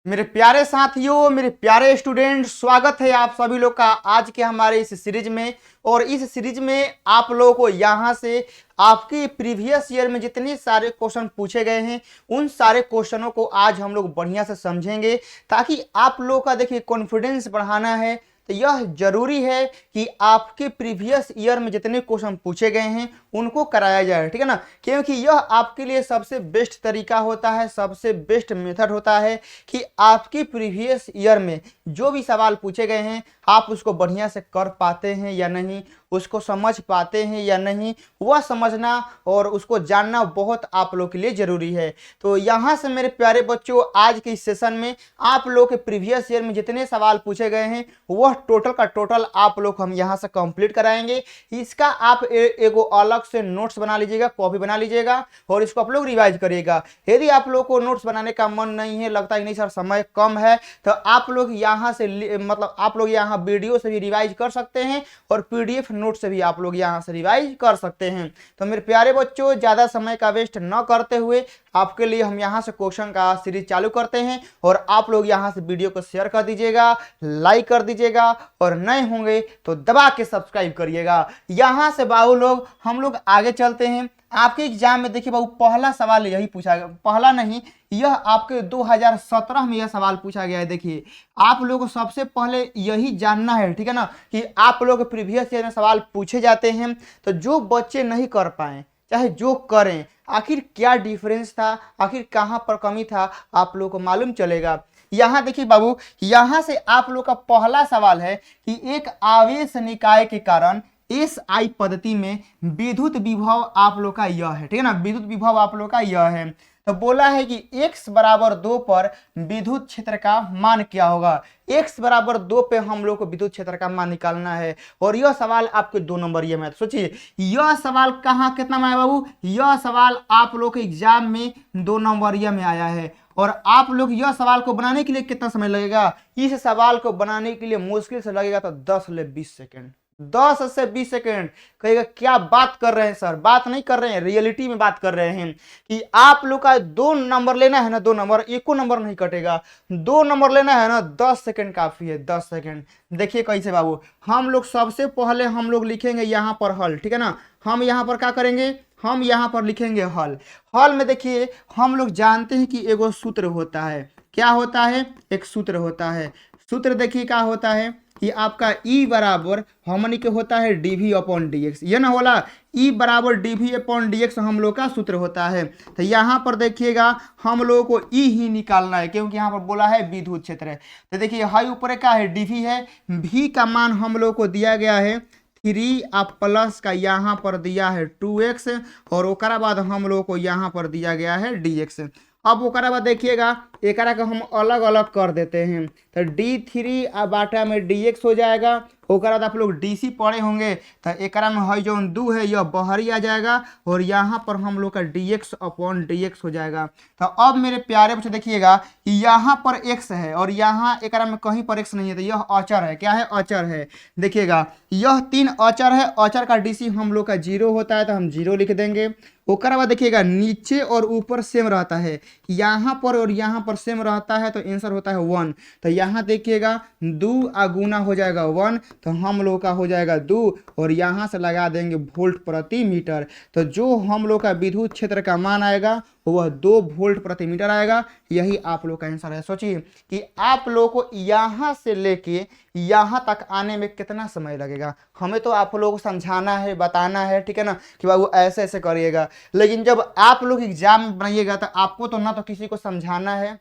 मेरे प्यारे साथियों, मेरे प्यारे स्टूडेंट, स्वागत है आप सभी लोग का आज के हमारे इस सीरीज में। और इस सीरीज में आप लोगों को यहाँ से आपके प्रीवियस ईयर में जितने सारे क्वेश्चन पूछे गए हैं उन सारे क्वेश्चनों को आज हम लोग बढ़िया से समझेंगे, ताकि आप लोगों का देखिए कॉन्फिडेंस बढ़ाना है। तो यह जरूरी है कि आपके प्रीवियस ईयर में जितने क्वेश्चन पूछे गए हैं उनको कराया जाए, ठीक है ना। क्योंकि यह आपके लिए सबसे बेस्ट तरीका होता है, सबसे बेस्ट मेथड होता है कि आपके प्रीवियस ईयर में जो भी सवाल पूछे गए हैं आप उसको बढ़िया से कर पाते हैं या नहीं, उसको समझ पाते हैं या नहीं, वह समझना और उसको जानना बहुत आप लोग के लिए जरूरी है। तो यहाँ से मेरे प्यारे बच्चों, आज के इस सेशन में आप लोग के प्रीवियस ईयर में जितने सवाल पूछे गए हैं वह टोटल का टोटल आप लोग हम यहाँ से कंप्लीट कराएंगे। इसका आप एगो अलग से नोट्स बना लीजिएगा, कॉपी बना लीजिएगा और इसको आप लोग रिवाइज करिएगा। यदि आप लोग को नोट्स बनाने का मन नहीं है, लगता है नहीं सर समय कम है, तो आप लोग यहाँ से मतलब आप लोग यहाँ वीडियो से भी रिवाइज कर सकते हैं और पीडीएफ नोट से भी आप लोग यहाँ से रिवाइज कर सकते हैं। तो मेरे प्यारे बच्चों, ज्यादा समय का वेस्ट न करते हुए आपके लिए हम यहाँ से क्वेश्चन का सीरीज चालू करते हैं और आप लोग यहाँ से वीडियो को शेयर कर दीजिएगा, लाइक कर दीजिएगा और नए होंगे तो दबा के सब्सक्राइब करिएगा। यहाँ से बाबू लोग हम लोग आगे चलते हैं। आपके एग्जाम में देखिए बाबू, पहला सवाल यही पूछा गया, पहला नहीं, यह आपके 2017 में यह सवाल पूछा गया है। देखिए आप लोगों को सबसे पहले यही जानना है, ठीक है ना, कि आप लोग प्रीवियस ईयर में सवाल पूछे जाते हैं तो जो बच्चे नहीं कर पाए चाहे जो करें, आखिर क्या डिफरेंस था, आखिर कहाँ पर कमी था, आप लोगों को मालूम चलेगा। यहाँ देखिए बाबू, यहाँ से आप लोग का पहला सवाल है कि एक आवेश निकाय के कारण एसआई पद्धति में विद्युत विभव आप लोग का यह है, ठीक है ना, विद्युत विभव आप लोग का यह है। तो बोला है कि x बराबर 2 पर विद्युत क्षेत्र का मान क्या होगा। x बराबर 2 पे हम लोग को विद्युत क्षेत्र का मान निकालना है और यह सवाल आपके 2 नंबरिया में। सोचिए यह सवाल कहाँ कितना में आया बाबू, यह सवाल आप लोग के एग्जाम में 2 नंबरिया में आया है। और आप लोग यह सवाल को बनाने के लिए कितना समय लगेगा, इस सवाल को बनाने के लिए मुश्किल से लगेगा तो 10 से 20 सेकेंड, 10 से 20 सेकेंड। कहेगा क्या बात कर रहे हैं सर, बात नहीं कर रहे हैं, रियलिटी में बात कर रहे हैं कि आप लोग का 2 नंबर लेना है ना, 2 नंबर, एको नंबर नहीं कटेगा, 2 नंबर लेना है ना, 10 सेकेंड काफी है, 10 सेकेंड। देखिए कैसे बाबू, हम लोग सबसे पहले हम लोग लिखेंगे यहाँ पर हल, ठीक है ना। हम यहाँ पर क्या करेंगे, हम यहाँ पर लिखेंगे हल। हल में देखिए हम लोग जानते हैं कि एगो सूत्र होता है, क्या होता है, एक सूत्र होता है। सूत्र देखिए क्या होता है कि आपका E बराबर हमनी के होता है dv अपॉन dx, ये ना होला, E बराबर dv अपॉन dx हम लोग का सूत्र होता है। तो यहाँ पर देखिएगा हम लोगों को E ही निकालना है, क्योंकि यहाँ पर बोला है विद्युत क्षेत्र है। तो देखिए हाई ऊपर क्या है, dv है, v का मान हम लोग को दिया गया है 3 आप प्लस का यहाँ पर दिया है 2x और ओकरा बाद हम लोग को यहाँ पर दिया गया है dx। अब ओकरा बाद देखिएगा एकरा को हम अलग अलग कर देते हैं, तो d3 बाटा में dx हो जाएगा। ओकरा बाद आप लोग dc पढ़े होंगे तो एकरा में है जो 2 है यह बहरी आ जाएगा और यहाँ पर हम लोग का dx अपॉन dx हो जाएगा। तो अब मेरे प्यारे बच्चे देखिएगा यहाँ पर x है और यहाँ एकरा में कहीं पर x नहीं है, तो यह अचर है, क्या है, अचर है। देखिएगा यह 3 अचर है, अचर का dc हम लोग का 0 होता है तो हम 0 लिख देंगे। ओकरा बाद देखिएगा नीचे और ऊपर सेम रहता है, यहाँ पर और यहाँ पर सेम रहता है तो आंसर होता है 1। तो यहाँ देखिएगा 2 गुना हो जाएगा 1, तो हम लोग का हो जाएगा 2 और यहाँ से लगा देंगे वोल्ट प्रति मीटर। तो जो हम लोग का विद्युत क्षेत्र का मान आएगा वह 2 वोल्ट प्रति मीटर आएगा। यही आप लोग का आंसर है। सोचिए कि आप लोगों को यहाँ से लेके यहाँ तक आने में कितना समय लगेगा। हमें तो आप लोगों को समझाना है, बताना है, ठीक है ना, कि बाबू ऐसे ऐसे करिएगा। लेकिन जब आप लोग एग्जाम में बनाइएगा तो आपको तो ना तो किसी को समझाना है,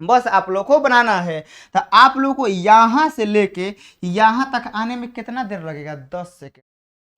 बस आप लोग को बनाना है। तो आप लोग को यहाँ से लेके यहाँ तक आने में कितना देर लगेगा, 10 सेकेंड,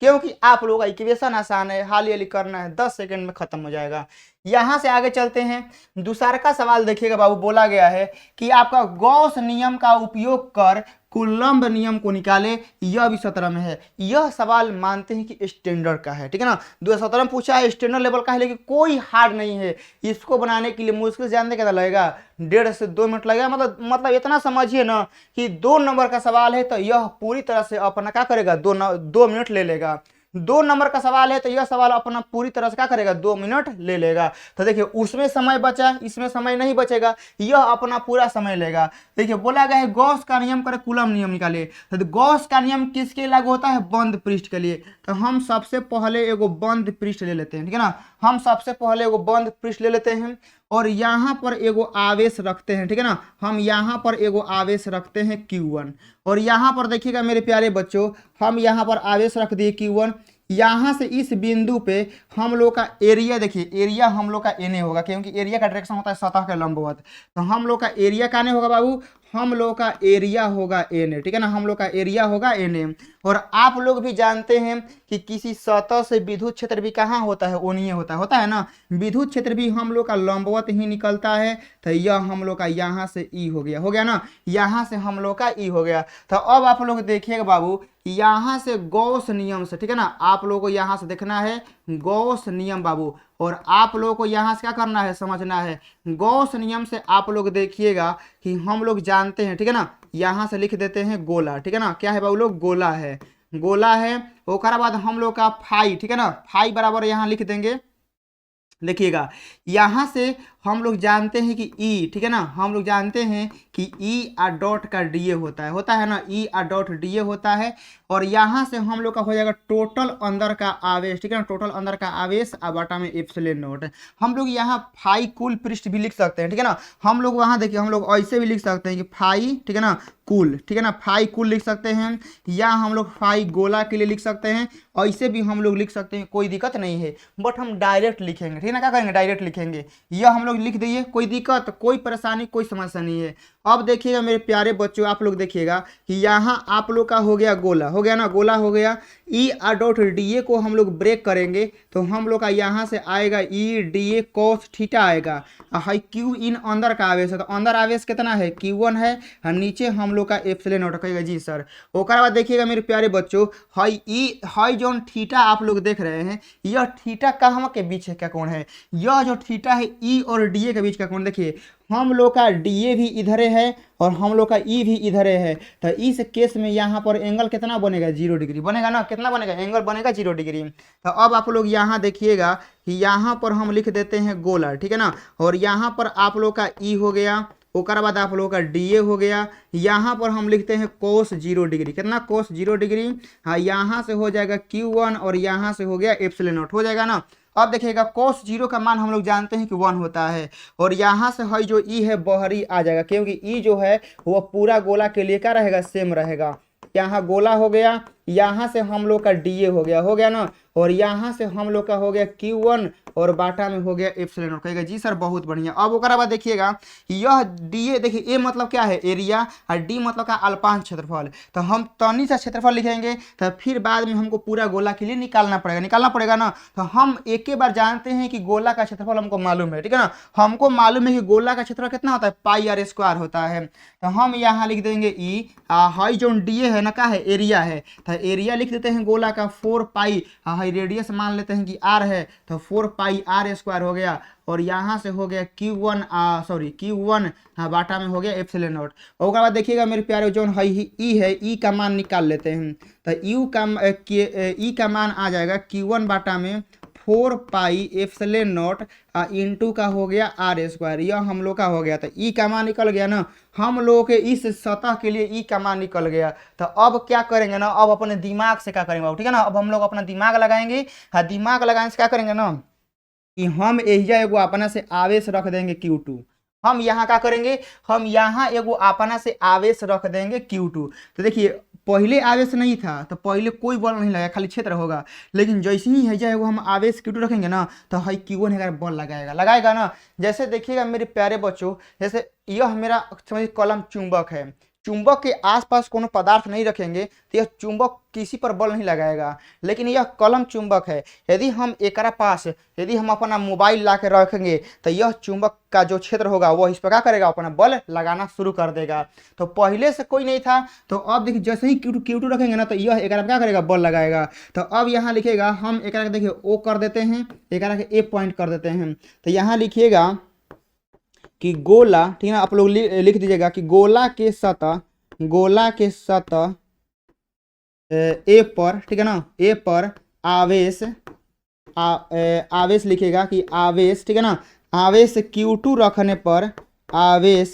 क्योंकि आप लोगों का इक्वेशन आसान है, हाल हाली करना है, 10 सेकंड में खत्म हो जाएगा। यहाँ से आगे चलते हैं। दूसरा का सवाल देखिएगा बाबू, बोला गया है कि आपका गॉस नियम का उपयोग कर कूलम्ब नियम को निकाले, यह भी 17 में है। यह सवाल मानते हैं कि स्टैंडर्ड का है, ठीक है ना, 2017 में पूछा है, स्टैंडर्ड लेवल का है, लेकिन कोई हार्ड नहीं है। इसको बनाने के लिए मुश्किल जानते कितना लगेगा, 1.5 से 2 मिनट लगेगा। मतलब इतना समझिए ना कि 2 नंबर का सवाल है तो यह पूरी तरह से अपना क्या करेगा, 2 मिनट ले लेगा। 2 नंबर का सवाल है तो यह सवाल अपना पूरी तरह से क्या करेगा, 2 मिनट ले लेगा। तो देखिए उसमें समय बचा, इसमें समय नहीं बचेगा, यह अपना पूरा समय लेगा। देखिए बोला गया है गॉस का नियम करे कूलम नियम निकालिए। तो गॉस का नियम किसके लिए लागू होता है, बंद पृष्ठ के लिए। तो हम सबसे पहले एगो बंद पृष्ठ ले लेते हैं, ठीक है ना। हम सबसे पहले एगो बंद पृष्ठ ले लेते हैं और यहाँ पर एगो आवेश रखते हैं, ठीक है ना। हम यहाँ पर एगो आवेश रखते हैं Q1 और यहाँ पर देखिएगा मेरे प्यारे बच्चों, हम यहाँ पर आवेश रख दिए Q1। यहाँ से इस बिंदु पे हम लोग का एरिया, देखिए एरिया हम लोग का एने होगा क्योंकि एरिया का डायरेक्शन होता है सतह के लंबवत। तो हम लोग का एरिया का नहीं होगा बाबू, हम लोग का एरिया होगा एन, ठीक है ना। हम लोग का एरिया होगा एन। और आप लोग भी जानते हैं कि किसी सतह से विद्युत क्षेत्र भी कहाँ होता है, ओनिए होता है ना। विद्युत क्षेत्र भी हम लोग का लंबवत ही निकलता है। तो यह हम लोग का यहाँ से ई हो गया ना, यहाँ से हम लोग का ई हो गया। तो अब आप लोग देखिएगा बाबू, यहाँ से गॉस नियम से, ठीक है ना, आप लोगों को यहाँ से देखना है गॉस नियम बाबू। और आप लोगों को यहाँ से क्या करना है, समझना है गॉस नियम से। आप लोग देखिएगा कि हम लोग जानते हैं, ठीक है ना, यहाँ से लिख देते हैं गोला, ठीक है ना। क्या है बाबू लोग, गोला है, गोला है। ओकरा बाद हम लोग का फाई, ठीक है ना, फाई बराबर यहाँ लिख देंगे। देखिएगा यहाँ से हम लोग जानते हैं कि ई, ठीक है ना, हम लोग जानते हैं कि ई आ डॉट का डीए होता है ना, ई आ डॉट डीए होता है। और यहाँ से हम लोग का हो जाएगा टोटल अंदर का आवेश, ठीक है ना, टोटल अंदर का आवेश आ बटा में एप्सिलॉन नॉट। हम लोग यहाँ फाई कुल पृष्ठ भी लिख सकते हैं, ठीक है ना। हम लोग वहाँ देखिए हम लोग ऐसे भी लिख सकते हैं कि फाई, ठीक है ना, कुल, ठीक है ना, फाई कुल लिख सकते हैं, या हम लोग फाई गोला के लिए लिख सकते हैं, ऐसे भी हम लोग लिख सकते हैं, कोई दिक्कत नहीं है। बट हम डायरेक्ट लिखेंगे, ठीक है ना, क्या करेंगे, डायरेक्ट लिखेंगे। यह हम लोग लिख दिए, कोई दिक्कत, कोई परेशानी, कोई समस्या नहीं है। अब देखिएगा मेरे प्यारे बच्चों, आप लोग देखिएगा कि यहाँ आप लोग का हो गया गोला, हो गया ना, गोला हो गया। ई आ डॉट डी ए को हम लोग ब्रेक करेंगे तो हम लोग का यहाँ से आएगा E D A cos theta आएगा। हाई क्यू इन अंदर का आवेश है, तो अंदर आवेश कितना है, Q1 है, और नीचे हम लोग का एप्सिलॉन नॉट कहेगा जी सर। ओकर बाद देखिएगा मेरे प्यारे बच्चों, हाई ई हाई जो थीटा आप लोग देख रहे हैं, यह थीटा कहाँ के बीच का कोण है, यह जो थीटा है ई और डी ए के बीच का कोण। देखिए हम लोग का डी भी इधर है और हम लोग का ई भी इधर है। तो इस केस में यहाँ पर एंगल कितना बनेगा, 0 डिग्री बनेगा ना, कितना बनेगा, एंगल बनेगा 0 डिग्री। तो अब आप लोग यहाँ देखिएगा कि यहाँ पर हम लिख देते हैं गोला, ठीक है ना, और यहाँ पर आप लोग का ई हो गया, ओकर बाद आप लोगों का डीए हो गया। यहाँ पर हम लिखते हैं कोस 0 डिग्री, कितना, कोस 0 डिग्री। हाँ, यहाँ से हो जाएगा Q1 और यहाँ से हो गया एप्सिलॉन नॉट, हो जाएगा ना। अब देखिएगा कोस 0 का मान हम लोग जानते हैं कि 1 होता है, और यहाँ से है जो ई है बहरी आ जाएगा, क्योंकि ई जो है वो पूरा गोला के लिए क्या रहेगा, सेम रहेगा। यहाँ गोला हो गया, यहाँ से हम लोग का डीए हो गया ना, और यहाँ से हम लोग का हो गया Q1 और बाटा में हो गया एप्सिलॉन नॉट। कहेगा जी सर बहुत बढ़िया। अब ओकर बाद देखिएगा यह डीए, देखिए ए मतलब क्या है, एरिया, और डी मतलब का अल्पांश क्षेत्रफल। तो हम तनी सा क्षेत्रफल लिखेंगे तो फिर बाद में हमको पूरा गोला के लिए निकालना पड़ेगा ना। तो हम एक बार जानते हैं कि गोला का क्षेत्रफल हमको मालूम है, ठीक है ना, हमको मालूम है कि गोला का क्षेत्रफल कितना होता है, पाई आर स्क्वायर होता है। तो हम यहाँ लिख देंगे ई, हाई जो डीए है ना, क्या है, एरिया है, तो एरिया लिख देते हैं गोला का 4 पाई, रेडियस मान लेते हैं कि r है, तो 4 पाई r स्क्वायर हो गया। और यहाँ से हो गया Q1 हाँ बाटा में हो गया एप्सिलॉन नॉट। और बाद देखिएगा मेरे प्यारे जो है ई है, ई का मान निकाल लेते हैं। तो ई का मान आ जाएगा Q1 बाटा में 4 पाई एप्सिलॉन नॉट इंटू का हो गया r स्क्वायर, यह हम लोग का हो गया। तो ई का मान निकल गया ना, हम लोग के इस सतह के लिए ई का मान निकल गया। तो अब क्या करेंगे ना, अब अपने दिमाग से क्या करेंगे, ठीक है ना, अब हम लोग अपना दिमाग लगाएंगे। हाँ, दिमाग लगाने से क्या करेंगे ना कि हम एहिजा एगो अपना से आवेश रख देंगे Q2। हम यहाँ क्या करेंगे, हम यहाँ एगो अपना से आवेश रख देंगे Q2। तो देखिए पहले आवेश नहीं था तो पहले कोई बल नहीं लगा, खाली क्षेत्र होगा। लेकिन जैसे ही है जाएगा हम आवेश Q2 रखेंगे ना, तो है Q1 है बल लगाएगा ना। जैसे देखिएगा मेरे प्यारे बच्चों, जैसे यह मेरा समझिए कलम चुंबक है, चुंबक के आसपास कोनो पदार्थ नहीं रखेंगे तो यह चुंबक किसी पर बल नहीं लगाएगा। लेकिन यह कलम चुंबक है, यदि हम एकरा पास यदि हम अपना मोबाइल ला के रखेंगे तो यह चुंबक का जो क्षेत्र होगा वह इस पर क्या करेगा, अपना बल लगाना शुरू कर देगा। तो पहले से कोई नहीं था, तो अब देखिए जैसे ही Q2 रखेंगे ना, तो यह एकरा क्या करेगा, बल लगाएगा। तो अब यहाँ लिखिएगा, हम एकरा के देखिए O कर देते हैं, एकरा के A पॉइंट कर देते हैं। तो यहाँ लिखिएगा कि गोला, ठीक है ना, आप लोग लिख दीजिएगा कि गोला के सतह ए पर, ठीक है ना, ए पर आवेश आवेश लिखेगा कि आवेश, ठीक है ना, आवेश Q2 रखने पर, आवेश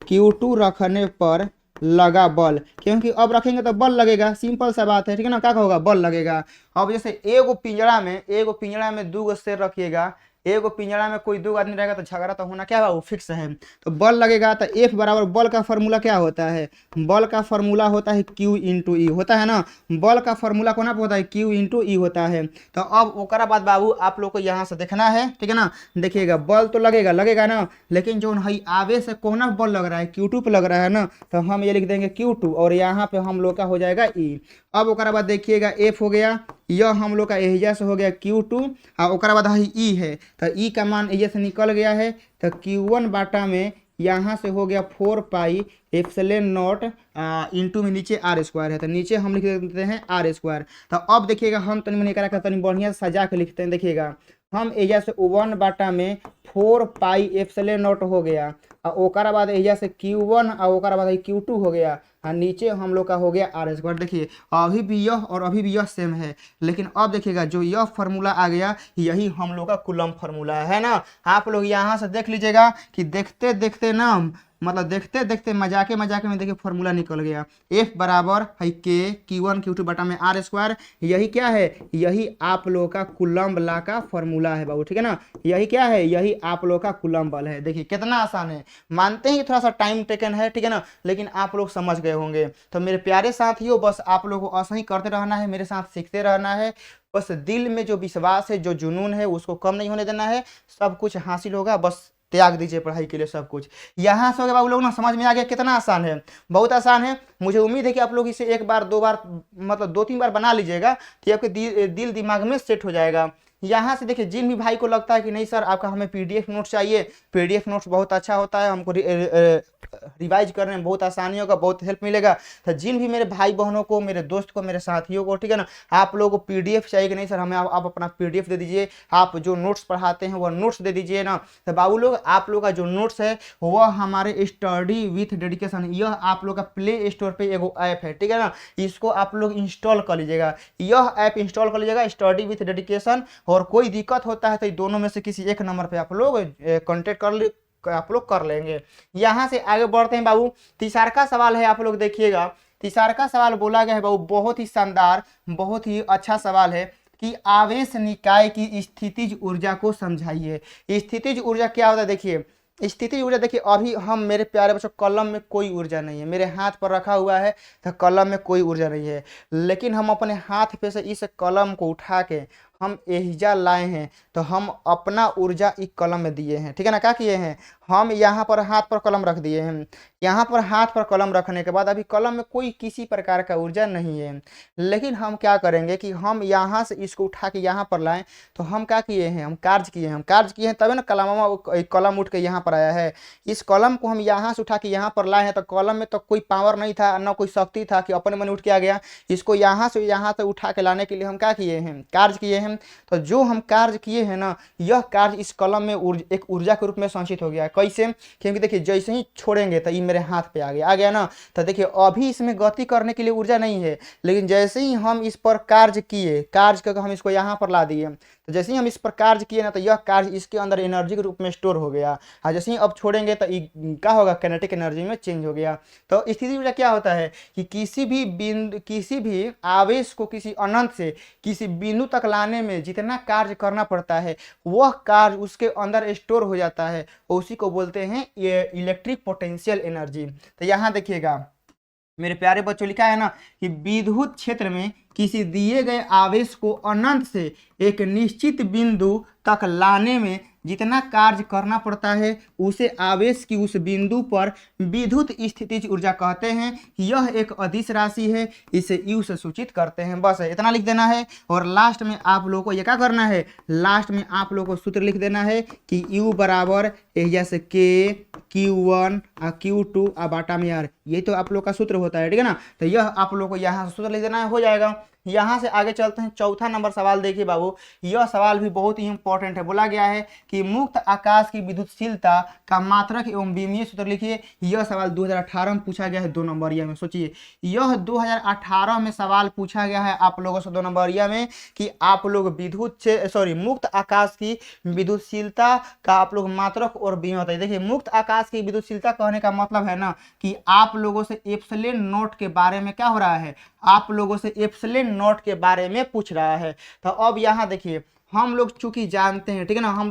Q2 रखने पर लगा बल, क्योंकि अब रखेंगे तो बल लगेगा, सिंपल सा बात है, ठीक है ना, क्या होगा, बल लगेगा। अब जैसे एगो पिंजड़ा में दो शेर रखिएगा, एगो पिंजड़ा में कोई दो आदमी रहेगा तो झगड़ा तो होना क्या है, वो फिक्स है, तो बल लगेगा। तो F बराबर बल का फॉर्मूला क्या होता है, बल का फॉर्मूला होता है Q इंटू ई, होता है ना, बल का फॉर्मूला कौन होता है, Q इंटू ई होता है। तो अब ओकरा बाद बाबू आप लोग को यहाँ से देखना है, ठीक है ना, देखिएगा बल तो लगेगा ना, लेकिन जो है आवेश से कौन बल लग रहा है, Q2 पे लग रहा है ना, तो हम ये लिख देंगे Q2 और यहाँ पे हम लोग का हो जाएगा E। अब ओकरा बाद देखिएगा F हो गया, यह हम लोग का एहिजा से हो गया Q2 और ओकरा बाद है E है, तो E का मान एहिजा से निकल गया है, तो Q1 बाटा में यहाँ से हो गया 4 पाई एप्सिलॉन नॉट इंटू में नीचे आर स्क्वायर है, तो नीचे हम लिख देते हैं आर स्क्वायर। तो अब देखिएगा हम तनी मनी करा कर तनी बढ़िया सजा के लिखते हैं, देखिएगा हम एजा से 1 बाटा में 4 पाई एप्सिलॉन नॉट हो गया और ओकरा बाद एजा से Q1 और ओकरा बाद Q2 हो गया और नीचे हम लोग का हो गया आर स्क्वायर। देखिए अभी भी यह और अभी भी यह सेम है, लेकिन अब देखिएगा जो यह फार्मूला आ गया यही हम लोग का कूलम्ब फार्मूला है ना। आप लोग यहाँ से देख लीजिएगा कि देखते देखते ना, मतलब देखते देखते मजाके में देखिए फार्मूला निकल गया, F बराबर है के Q1 Q2 बटा में आर स्क्वायर। यही क्या है, यही आप लोग का कूलम्ब ला का फार्मूला है बाबू, ठीक है ना, यही क्या है, यही आप लोग का कूलम्ब बल है। देखिए कितना आसान है, मानते ही थोड़ा सा टाइम टेकन है, ठीक है ना, लेकिन आप लोग समझ गए होंगे। तो मेरे प्यारे साथियों बस आप लोगों को ऐसा ही करते रहना है, मेरे साथ सीखते रहना है, बस दिल में जो विश्वास है, जो जुनून है उसको कम नहीं होने देना है, सब कुछ हासिल होगा, बस त्याग दीजिए पढ़ाई के लिए सब कुछ। यहाँ से हो गया बाबू लोग ना, समझ में आ गया कितना आसान है, बहुत आसान है। मुझे उम्मीद है कि आप लोग इसे एक बार दो बार मतलब 2-3 बार बना लीजिएगा तो आपके दिल दिमाग में सेट हो जाएगा। यहाँ से देखिए जिन भी भाई को लगता है कि नहीं सर आपका हमें PDF नोट्स चाहिए, PDF नोट्स बहुत अच्छा होता है, हमको रिवाइज करने में बहुत आसानी होगा, बहुत हेल्प मिलेगा। तो जिन भी मेरे भाई बहनों को, मेरे दोस्त को, मेरे साथियों को, ठीक है ना, आप लोगों को PDF चाहिए कि नहीं सर हमें आप अपना PDF दे दीजिए, आप जो नोट्स पढ़ाते हैं वह नोट्स दे दीजिए ना। तो बाबू लोग आप लोग का जो नोट्स है वह हमारे स्टडी विथ डेडिकेशन, यह आप लोग का प्ले स्टोर पे एगो ऐप है, ठीक है ना, इसको आप लोग इंस्टॉल कर लीजिएगा, यह ऐप इंस्टॉल कर लीजिएगा स्टडी विथ डेडिकेशन। और कोई दिक्कत होता है तो दोनों में से किसी एक नंबर पे आप लोग कांटेक्ट आप लोग कर लेंगे। यहाँ से आगे बढ़ते हैं बाबू, तीसरा का सवाल है, आप लोग देखिएगा तीसरा का सवाल बोला गया है बाबू, बहुत ही शानदार, बहुत ही अच्छा सवाल है कि आवेश निकाय की स्थितिज ऊर्जा को समझाइए। स्थितिज ऊर्जा क्या होता है, देखिए स्थितिज ऊर्जा, देखिए अभी हम मेरे प्यारे बच्चों कलम में कोई ऊर्जा नहीं है, मेरे हाथ पर रखा हुआ है तो कलम में कोई ऊर्जा नहीं है, लेकिन हम अपने हाथ पे से इस कलम को उठा के हम एहिजा लाए हैं तो हम अपना ऊर्जा इस कलम में दिए हैं, ठीक है ना, क्या किए हैं, हम यहाँ पर हाथ पर कलम रख दिए हैं, यहाँ पर हाथ पर कलम रखने के बाद अभी कलम में कोई किसी प्रकार का ऊर्जा नहीं है, लेकिन हम क्या करेंगे कि हम यहाँ से इसको उठा के यहाँ पर लाएं, तो हम क्या किए हैं, हम कार्य किए हैं तभी ना कलम उठ के यहाँ पर आया है। इस कलम को हम यहाँ से उठा के यहाँ पर लाए हैं तो कलम में तो कोई पावर नहीं था, ना कोई शक्ति था कि अपने मन उठ के आ गया, इसको यहाँ से उठा के लाने के लिए हम क्या किए हैं, कार्य किए हैं। तो जो हम कार्य किए हैं ना, यह कार्य इस कलम में एक ऊर्जा के रूप में संचित हो गया है। कैसे, क्योंकि देखिए जैसे ही छोड़ेंगे तो ये मेरे हाथ पे आ गया ना, तो देखिए अभी इसमें गति करने के लिए ऊर्जा नहीं है, लेकिन जैसे ही हम इस पर कार्य करके हम इसको यहाँ पर ला दिए, तो जैसे ही हम इस पर कार्य किए ना तो यह कार्य इसके अंदर एनर्जी के रूप में स्टोर हो गया, और जैसे ही अब छोड़ेंगे तो क्या होगा, काइनेटिक एनर्जी में चेंज हो गया। तो स्थिति ऊर्जा क्या होता है कि किसी भी आवेश को किसी अनंत से किसी बिंदु तक लाने में जितना कार्य करना पड़ता है वह कार्य उसके अंदर स्टोर हो जाता है, उसी को बोलते हैं ये इलेक्ट्रिक पोटेंशियल एनर्जी। तो यहाँ देखिएगा मेरे प्यारे बच्चों लिखा है ना कि विद्युत क्षेत्र में किसी दिए गए आवेश को अनंत से एक निश्चित बिंदु तक लाने में जितना कार्य करना पड़ता है उसे आवेश की उस बिंदु पर विद्युत स्थितिज ऊर्जा कहते हैं। यह एक अदिश राशि है, इसे यू से सूचित करते हैं। बस इतना लिख देना है और लास्ट में आप लोगों को यह क्या करना है, लास्ट में आप लोगों को सूत्र लिख देना है कि यू बराबर जैसे के Q1 Q2 बाटा में आर, ये तो आप लोग का सूत्र होता है, ठीक है ना। तो यह आप लोग को यहाँ से सूत्र लिख देना है, हो जाएगा। यहाँ से आगे चलते हैं, चौथा नंबर सवाल देखिए बाबू, यह सवाल भी बहुत ही इंपॉर्टेंट है। बोला गया है कि मुक्त आकाश की विद्युतशीलता का मात्रक एवं विमीय सूत्र लिखिए। यह सवाल 2018 में पूछा गया है 2 नंबरिया में। सोचिए, यह 2018 में सवाल पूछा गया है आप लोगों से 2 नंबरिया में कि आप लोग मुक्त आकाश की विद्युतशीलता का आप लोग मात्रक और विमीय बताइए। देखिए, मुक्त आकाश की विद्युतशीलता कहने का मतलब है ना कि आप लोगों से एप्सिलॉन नॉट के बारे में क्या हो रहा है, आप लोगों से एप्सिलॉन नॉट के बारे में पूछ रहा है। तो अब यहाँ देखिए, हम लोग चूंकि जानते हैं, ठीक है ना, हम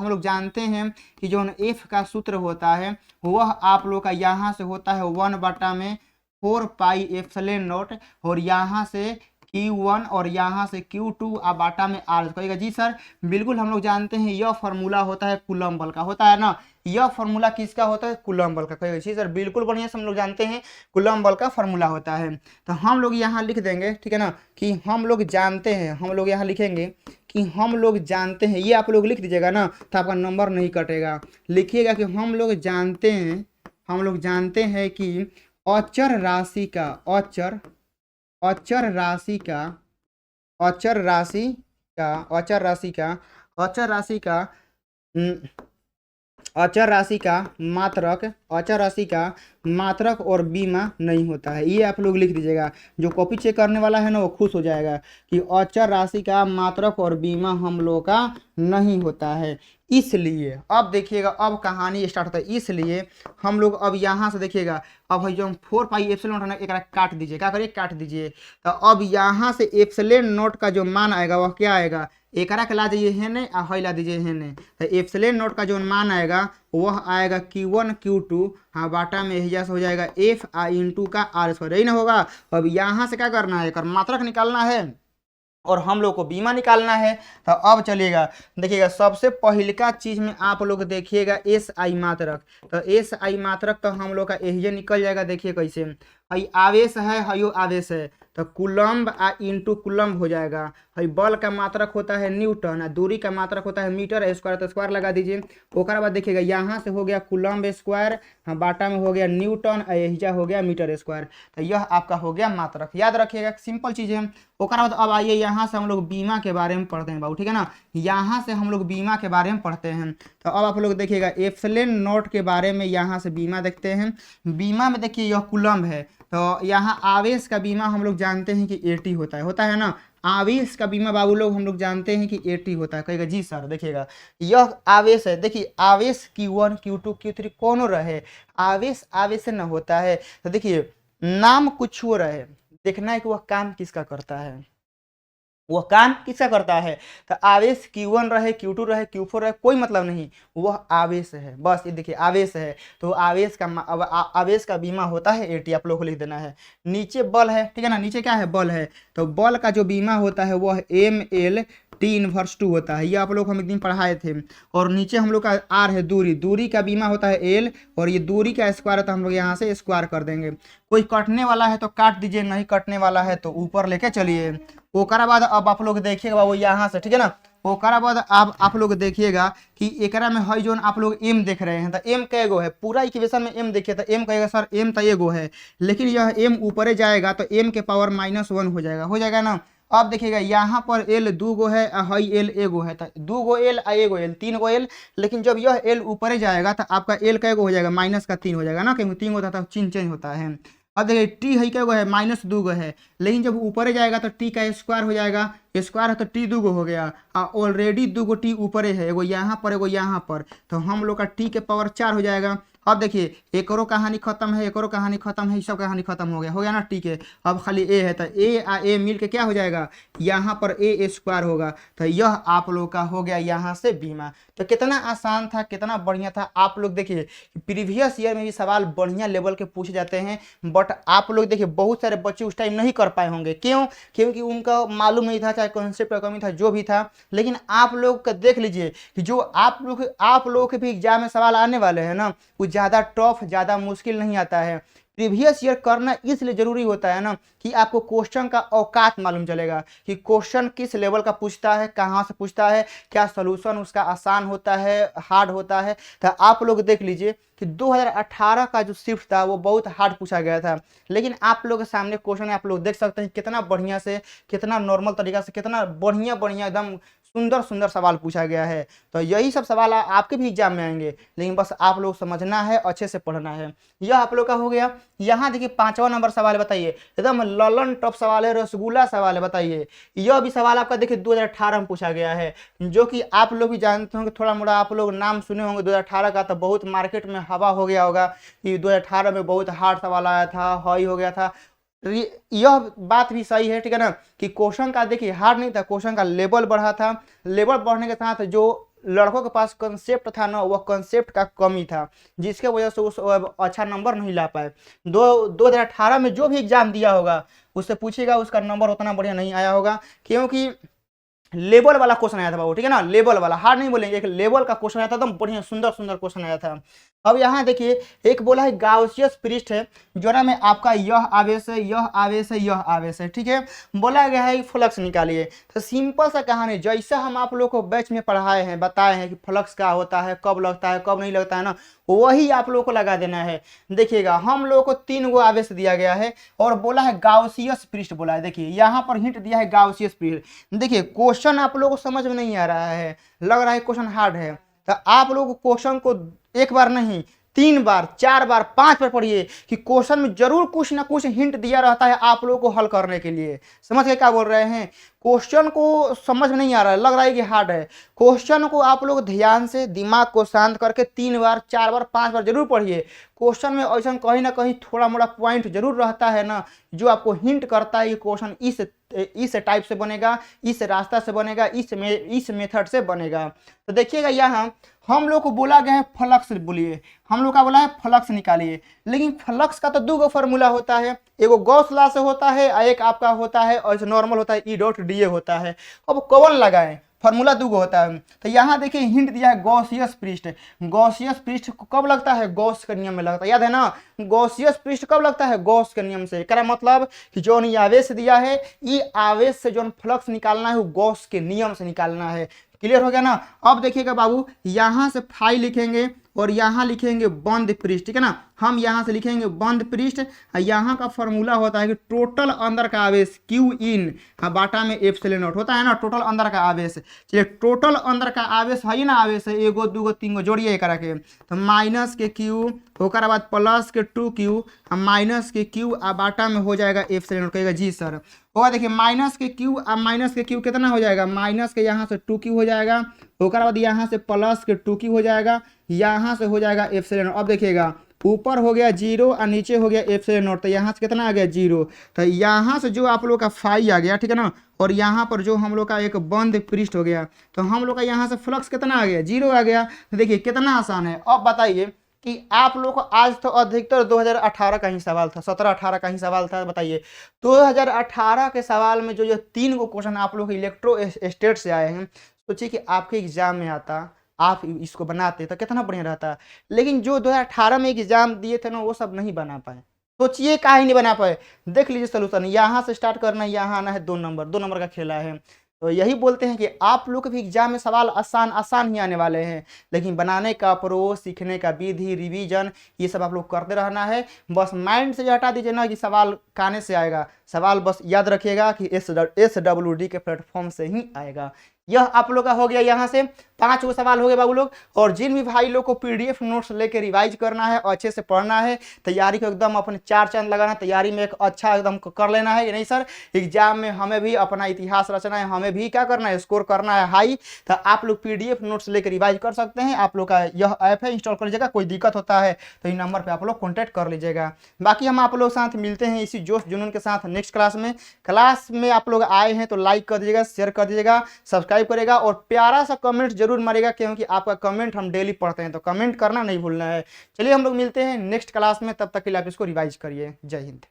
लोग जानते हैं कि जो एफ का सूत्र होता है वह आप लोग का यहाँ से होता है 1/4 पाई एप्सिलॉन नॉट, और यहाँ से Q1 और यहाँ से Q2 आप बाटा में आर कहेगा। जी सर, बिल्कुल हम लोग जानते हैं यह फॉर्मूला होता है कूलम्ब बल का, होता है ना, यह फॉर्मूला किसका होता है, कूलम्ब बल का। कहेगा जी सर, बिल्कुल बढ़िया से हम लोग जानते हैं कूलम्ब बल का फॉर्मूला होता है। तो हम लोग यहाँ लिख देंगे, ठीक है ना, कि हम लोग जानते हैं, हम लोग यहाँ लिखेंगे कि हम लोग जानते हैं, ये आप लोग लिख दीजिएगा ना तो आपका नंबर नहीं कटेगा। लिखिएगा कि हम लोग जानते हैं कि अचर राशि का मात्रक और बीमा नहीं होता है। ये आप लोग लिख दीजिएगा, जो कॉपी चेक करने वाला है ना वो खुश हो जाएगा कि अचर राशि का मात्रक और बीमा हम लोग का नहीं होता है। इसलिए अब देखिएगा, अब कहानी स्टार्ट होता है। इसलिए हम लोग अब यहाँ से देखिएगा, अब भाई जो 4 पाई एप्सिलॉन नॉट एक काट दीजिए, क्या करिए, काट दीजिए। तो अब यहाँ से एप्सिलॉन नॉट का जो मान आएगा वह क्या आएगा, एकरा के ला दीजिए हेने और हई ला दीजिए हेने। तो एप्सिलॉन नॉट का जो मान आएगा वह आएगा Q1 Q2 हाँ बाटा में हिजा से हो जाएगा F इंटू का R स्क्वायर, यही ना होगा। अब यहाँ से क्या करना है, मात्रक निकालना है और हम लोग को बीमा निकालना है। तो अब चलिएगा, देखिएगा सबसे पहले का चीज में आप लोग देखिएगा SI मात्रक। तो SI मात्रक तो हम लोग का यही निकल जाएगा। देखिए कैसे, हई आवेश है, हयो आवेश है, तो कूलम्ब इंटू कूलम्ब हो जाएगा। हई बल का मात्रक होता है न्यूटन, दूरी का मात्रक होता है मीटर स्क्वायर, तो स्क्वायर लगा दीजिए। ओकर बाद देखिएगा यहाँ से हो गया कूलम्ब स्क्वायर, हाँ बाटा में हो गया न्यूटन, एहिजा हो गया मीटर स्क्वायर। तो यह आपका हो गया मात्रक, याद रखिएगा, सिंपल चीज़ है। ओकर बाद अब आइए यहाँ से हम लोग बीमा के बारे में पढ़ते हैं बाबू, ठीक है ना, यहाँ से हम लोग बीमा के बारे में पढ़ते हैं। तो अब आप लोग देखिएगा एप्सिलॉन नॉट के बारे में, यहाँ से बीमा देखते हैं। बीमा में देखिए यह कूलम्ब है, तो यहाँ आवेश का बीमा हम लोग जानते हैं कि 80 होता है ना, आवेश का बीमा बाबू लोग हम लोग जानते हैं कि 80 होता है। कहेगा जी सर, देखिएगा यह आवेश है, देखिए आवेश Q1 Q2 Q3 कौन रहे, आवेश से न होता है। तो देखिए नाम कुछ हो रहे, देखना है कि वह काम किसका करता है, तो आवेश Q1 रहे, Q2 रहे, Q4 रहे, कोई मतलब नहीं, वह आवेश है, बस ये देखिए आवेश है। तो आवेश का बीमा होता है 80, आप लोग को लिख देना है। नीचे बल है, ठीक है ना, नीचे क्या है, बल है, तो बल का जो बीमा होता है वह ML T/2 होता है, ये आप लोग हम एक दिन पढ़ाए थे। और नीचे हम लोग का R है, दूरी का बीमा होता है L, और ये दूरी का स्क्वायर है तो हम लोग यहाँ से स्क्वायर कर देंगे। कोई कटने वाला है तो काट दीजिए, नहीं कटने वाला है तो ऊपर लेके चलिए। ओकरा बाद अब आप लोग देखिएगा वो यहाँ से, ठीक है ना, ओकरा बाद अब आप लोग देखिएगा कि एकरा में है जो आप लोग m देख रहे हैं, तो m का एगो है, पूरा इक्वेशन में m देखिए तो m कहेगा सर m तो एगो है, लेकिन यह m ऊपर जाएगा तो m के पावर -1 हो जाएगा ना। अब देखिएगा यहाँ पर L 2 गो है, हई L एगो है, तो 2 गो L एगो L 3 गो L, लेकिन जब यह L ऊपर जाएगा तो आपका L का एगो हो जाएगा -3 हो जाएगा ना, क्योंकि 3 होता था चिन्ह चेंज होता है। अब देखिए T है क्या है, -2 गो है, लेकिन जब ऊपर जाएगा तो T का स्क्वायर हो जाएगा, स्क्वायर है तो T 2 गो हो गया, ऑलरेडी 2 गो T ऊपर है, एगो यहाँ पर एगो यहाँ पर, तो हम लोग का T के पावर 4 हो जाएगा। अब देखिए एकरो कहानी खत्म है, एकरो कहानी खत्म है, सब कहानी खत्म हो गया ना, ठीक है। अब खाली ए है, तो ए मिल के क्या हो जाएगा, यहाँ पर ए स्क्वायर होगा। तो यह आप लोग का हो गया यहाँ से बीमा। तो कितना आसान था, कितना बढ़िया था। आप लोग देखिए प्रीवियस ईयर में भी सवाल बढ़िया लेवल के पूछे जाते हैं, बट आप लोग देखिए बहुत सारे बच्चे उस टाइम नहीं कर पाए होंगे, क्यों, क्योंकि उनका मालूम नहीं था, चाहे कॉन्सेप्ट का कमी था, जो भी था। लेकिन आप लोग का देख लीजिए कि जो आप लोग के भी एग्जाम में सवाल आने वाले हैं ना, वो ज़्यादा टफ, ज़्यादा मुश्किल नहीं आता है। प्रीवियस ईयर करना इसलिए जरूरी होता है ना कि आपको क्वेश्चन का औकात मालूम चलेगा कि क्वेश्चन किस लेवल का पूछता है, कहाँ से पूछता है, क्या सॉल्यूशन उसका आसान होता है, हार्ड होता है। तो आप लोग देख लीजिए कि 2018 का जो शिफ्ट था वो बहुत हार्ड पूछा गया था, लेकिन आप लोग के सामने क्वेश्चन आप लोग देख सकते हैं कितना बढ़िया से, कितना नॉर्मल तरीका से, कितना बढ़िया एकदम सुंदर सुंदर सवाल पूछा गया है। तो यही सब सवाल आपके भी एग्जाम में आएंगे, लेकिन बस आप लोग समझना है, अच्छे से पढ़ना है। यह आप लोग का हो गया। यहाँ देखिए 5वां नंबर सवाल बताइए, एकदम ललन टॉप सवाल है, रसगुल्ला सवाल है। बताइए, यह भी सवाल आपका देखिए 2018 में पूछा गया है, जो कि आप लोग भी जानते होंगे, थोड़ा मोड़ा आप लोग नाम सुने होंगे 2018 का, तो बहुत मार्केट में हवा हो गया होगा कि 2018 में बहुत हार्ड सवाल आया था, हाई हो गया था। यह बात भी सही है, ठीक है ना, कि क्वेश्चन का देखिए हार्ड नहीं था, क्वेश्चन का लेवल बढ़ा था। लेवल बढ़ने के साथ जो लड़कों के पास कंसेप्ट था ना, वह कंसेप्ट का कमी था, जिसके वजह से उस अच्छा नंबर नहीं ला पाए। 2018 में जो भी एग्जाम दिया होगा उससे पूछिएगा, उसका नंबर उतना बढ़िया नहीं आया होगा, क्योंकि लेवल वाला क्वेश्चन आया था बाबू, ठीक है ना, लेवल वाला, हार्ड नहीं बोलेंगे, एक लेवल का क्वेश्चन आया था, एकदम बढ़िया सुंदर सुंदर क्वेश्चन आया था। अब यहाँ देखिए एक बोला है गाउसियस पृष्ठ है, जो ना में आपका यह आवेश है, यह आवेश है, यह आवेश है, ठीक है। बोला गया है फ्लक्स निकालिए। तो सिंपल सा कहानी, जैसा हम आप लोग को बैच में पढ़ाए हैं, बताए हैं कि फ्लक्स क्या होता है, कब लगता है, कब नहीं लगता है ना, वही आप लोग को लगा देना है। देखिएगा हम लोग को 3 गो आवेश दिया गया है और बोला है गाउसियस पृष्ठ बोला है। देखिए यहाँ पर हिंट दिया है गाउसियस पृष्ठ। देखिए क्वेश्चन आप लोग को समझ में नहीं आ रहा है, लग रहा है क्वेश्चन हार्ड है, तो आप लोग क्वेश्चन को एक बार नहीं 3 बार, 4 बार, 5 बार पढ़िए, कि क्वेश्चन में जरूर कुछ ना कुछ हिंट दिया रहता है आप लोगों को हल करने के लिए। समझ के क्या बोल रहे हैं? क्वेश्चन को समझ में नहीं आ रहा है, लग रहा है कि हार्ड है, क्वेश्चन को आप लोग ध्यान से दिमाग को शांत करके 3 बार, 4 बार, 5 बार जरूर पढ़िए। क्वेश्चन में ऐसा कहीं ना कहीं थोड़ा मोड़ा पॉइंट जरूर रहता है ना, जो आपको हिंट करता है कि क्वेश्चन इस टाइप से बनेगा, इस रास्ता से बनेगा, इस मेथड से बनेगा। तो देखिएगा यहाँ हम लोग को बोला गया है फ्लक्स बोलिए, हम लोग का बोला है फ्लक्स निकालिए। लेकिन फ्लक्स का तो 2 गो फॉर्मूला होता है, एगो गॉस लॉ से होता है और एक आपका होता है और नॉर्मल होता है, ई डॉट डी ए होता है। अब कौन लगाए? फॉर्मूला 2 गो होता है। तो यहाँ देखिए हिंट दिया है गॉसियस पृष्ठ। गॉसियस पृष्ठ कब लगता है? गॉस के नियम में लगता है, याद है ना। गॉसियस पृष्ठ कब लगता है? गॉस के नियम से। क्या मतलब कि जो आवेश दिया है, ये आवेश से जो फ्लक्स निकालना है वो गॉस के नियम से निकालना है। क्लियर हो गया ना। अब देखिएगा बाबू, यहाँ से फाई लिखेंगे और यहाँ लिखेंगे बंद पृष्ठ, ठीक है ना। हम यहाँ से लिखेंगे बंद पृष्ठ, यहाँ का फॉर्मूला होता है कि टोटल अंदर का आवेश क्यू इन बाटा में एप्सिलॉन नॉट होता है ना, टोटल अंदर का आवेश। चलिए टोटल अंदर का आवेश है ना, आवेश है 1 2 3 गो जोड़िए एक के, तो माइनस के क्यू, ओकर बाद प्लस के 2q, माइनस के क्यू आ बाटा में हो जाएगा एप्सिलॉन नॉट। कहेगा जी सर। और देखिए माइनस के क्यू आ माइनस के क्यू कितना हो जाएगा? माइनस के यहाँ से 2q हो जाएगा, ओकर बाद यहाँ से प्लस के 2q हो जाएगा, यहाँ से हो जाएगा एप्सिलॉन। अब देखिएगा ऊपर हो गया 0 और नीचे हो गया एप्सिलॉन नॉट, तो यहाँ से कितना आ गया? 0। तो यहाँ से जो आप लोग का फाई आ गया, ठीक है ना, और यहाँ पर जो हम लोग का एक बंद पृष्ठ हो गया, तो हम लोग का यहाँ से फ्लक्स कितना आ गया? 0 आ गया। तो देखिए कितना आसान है। अब बताइए कि आप लोग को आज तो अधिकतर 2018 का ही सवाल था, 17-18 का ही सवाल था। बताइए 2018 के सवाल में जो 3 गो क्वेश्चन आप लोग इलेक्ट्रो स्टेट से आए हैं, सोचिए कि आपके एग्जाम में आता, आप इसको बनाते तो कितना बढ़िया रहता। लेकिन जो 2018 में एग्जाम दिए थे ना, वो सब नहीं बना पाए। सोचिए काहे नहीं बना पाए। देख लीजिए सोल्यूशन, यहाँ से स्टार्ट करना है, यहाँ आना है, 2 नंबर का खेला है। तो यही बोलते हैं कि आप लोग के भी एग्जाम में सवाल आसान ही आने वाले हैं, लेकिन बनाने का अप्रोच, सीखने का विधि, रिवीजन, ये सब आप लोग करते रहना है। बस माइंड से हटा दीजिए ना कि सवाल कहने से आएगा, सवाल बस याद रखिएगा कि SWD के प्लेटफॉर्म से ही आएगा। यह आप लोग का हो गया। यहाँ से 5 गो सवाल हो गए बाबू लोग। और जिन भी भाई लोग को PDF नोट्स लेके रिवाइज करना है, अच्छे से पढ़ना है, तैयारी को एकदम अपने 4 चांद लगाना, तैयारी में एक अच्छा एकदम कर लेना है। नहीं सर एग्जाम में हमें भी अपना इतिहास रचना है, हमें भी क्या करना है? स्कोर करना है हाई। तो आप लोग PDF नोट्स लेकर रिवाइज कर सकते हैं। आप लोग का यह ऐप है, इंस्टॉल कर लीजिएगा। कोई दिक्कत होता है तो इन नंबर पर आप लोग कॉन्टैक्ट कर लीजिएगा। बाकी हम आप लोग साथ मिलते हैं इसी जोश जुनून के साथ नेक्स्ट क्लास में आप लोग आए हैं तो लाइक कर दीजिएगा, शेयर कर दीजिएगा, सब्सक्राइब करेगा और प्यारा सा कमेंट जरूर मारेगा, क्योंकि आपका कमेंट हम डेली पढ़ते हैं, तो कमेंट करना नहीं भूलना है। चलिए हम लोग मिलते हैं नेक्स्ट क्लास में, तब तक के लिए आप इसको रिवाइज करिए। जय हिंद।